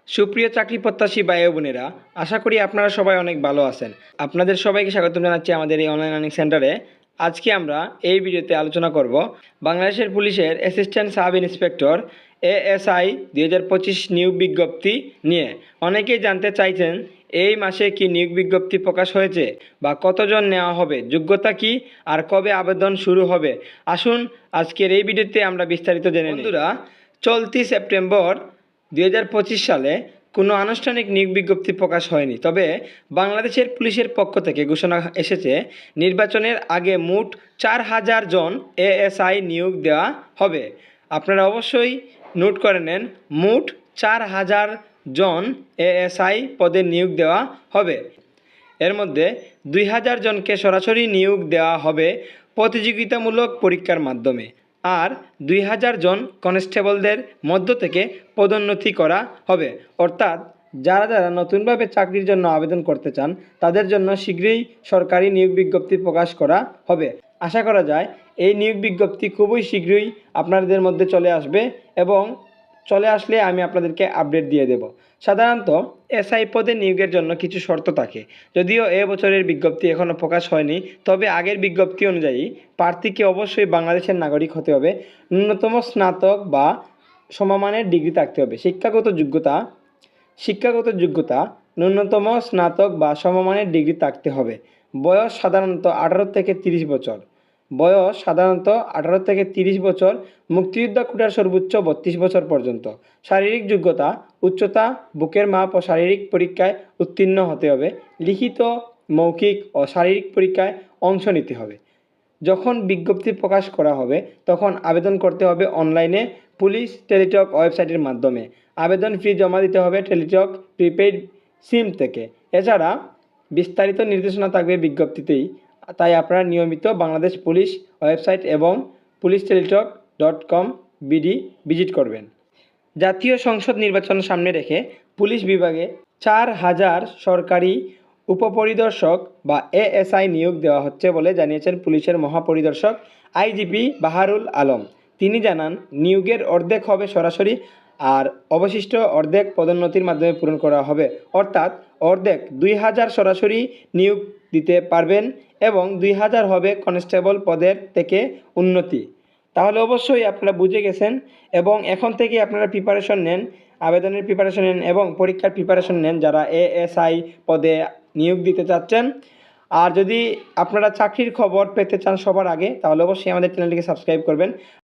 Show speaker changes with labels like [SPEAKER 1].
[SPEAKER 1] সুপ্রিয় চাকরি প্রত্যাশী ভাই ও বোনেরা, আশা করি আপনারা সবাই অনেক ভালো আছেন। আপনাদের সবাইকে স্বাগতম জানাচ্ছি আমাদের এই অনলাইন লার্নিং সেন্টারে। আজকে আমরা এই ভিডিওতে আলোচনা করব বাংলাদেশের পুলিশের অ্যাসিস্ট্যান্ট সাব ইন্সপেক্টর ASI 2025 নিয়োগ বিজ্ঞপ্তি নিয়ে। অনেকেই জানতে চাইছেন এই মাসে কি নিয়োগ বিজ্ঞপ্তি প্রকাশ হয়েছে বা কতজন নেওয়া হবে, যোগ্যতা কি, আর কবে আবেদন শুরু হবে। আসুন আজকের এই ভিডিওতে আমরা বিস্তারিত জেনে নিই। বন্ধুরা, চলতি সেপ্টেম্বর 2025 সালে কোনো আনুষ্ঠানিক নিয়োগ বিজ্ঞপ্তি প্রকাশ হয়নি, তবে বাংলাদেশের পুলিশের পক্ষ থেকে ঘোষণা এসেছে নির্বাচনের আগে মোট 4000 জন ASI নিয়োগ দেওয়া হবে। আপনারা অবশ্যই নোট করে নেন, মোট 4000 জন ASI পদে নিয়োগ দেওয়া হবে। এর মধ্যে 2000 জনকে সরাসরি নিয়োগ দেওয়া হবে প্রতিযোগিতামূলক পরীক্ষার মাধ্যমে, আর 2000 জন কনস্টেবলদের মধ্য থেকে পদোন্নতি করা হবে। অর্থাৎ যারা নতুনভাবে চাকরির জন্য আবেদন করতে চান তাদের জন্য শীঘ্রই সরকারি নিয়োগ বিজ্ঞপ্তি প্রকাশ করা হবে। আশা করা যায় এই নিয়োগ বিজ্ঞপ্তি খুবই শীঘ্রই আপনাদের মধ্যে চলে আসবে, এবং চলে আসলে আমি আপনাদেরকে আপডেট দিয়ে দেব। সাধারণত এসআই পদে নিয়োগের জন্য কিছু শর্ত থাকে। যদিও এ বছরের বিজ্ঞপ্তি এখনও প্রকাশ হয়নি, তবে আগের বিজ্ঞপ্তি অনুযায়ী প্রার্থীকে অবশ্যই বাংলাদেশের নাগরিক হতে হবে, ন্যূনতম স্নাতক বা সমমানের ডিগ্রি থাকতে হবে। শিক্ষাগত যোগ্যতা ন্যূনতম স্নাতক বা সমমানের ডিগ্রি থাকতে হবে। বয়স সাধারণত 18 থেকে 30 বছর। মুক্তিযোদ্ধা কোটার সর্বোচ্চ 32 বছর পর্যন্ত। শারীরিক যোগ্যতা, উচ্চতা, বুকের মাপ ও শারীরিক পরীক্ষায় উত্তীর্ণ হতে হবে। লিখিত, মৌখিক ও শারীরিক পরীক্ষায় অংশ নিতে হবে। যখন বিজ্ঞপ্তি প্রকাশ করা হবে তখন আবেদন করতে হবে অনলাইনে পুলিশ টেলিটক ওয়েবসাইটের মাধ্যমে। আবেদন ফি জমা দিতে হবে টেলিটক প্রিপেইড সিম থেকে। এছাড়া বিস্তারিত নির্দেশনা থাকবে বিজ্ঞপ্তিতেই, তাই আপনারা নিয়মিত বাংলাদেশ পুলিশ ওয়েবসাইট এবং policeTeletalk.com BD ভিজিট করবেন। জাতীয় সংসদ নির্বাচন সামনে রেখে পুলিশ বিভাগে 4000 সরকারি উপপরিদর্শক বা ASI নিয়োগ দেওয়া হচ্ছে বলে জানিয়েছেন পুলিশের মহাপরিদর্শক IGP বাহারুল আলম। তিনি জানান, নিয়োগের অর্ধেক হবে সরাসরি, আর অবশিষ্ট অর্ধেক পদোন্নতির মাধ্যমে পূরণ করা হবে। অর্থাৎ অর্ধেক 2000 সরাসরি নিয়োগ দিতে পারবেন এবং 2000 হবে কনস্টেবল পদের থেকে উন্নতি। তাহলে অবশ্যই আপনারা বুঝে গেছেন, এবং এখন থেকে আপনারা প্রিপারেশন নেন, আবেদনের প্রিপারেশন নেন এবং পরীক্ষার প্রিপারেশন নেন যারা ASI পদে নিয়োগ দিতে চাচ্ছেন। আর যদি আপনারা চাকরির খবর পেতে চান সবার আগে, তাহলে অবশ্যই আমাদের চ্যানেলটিকে সাবস্ক্রাইব করবেন।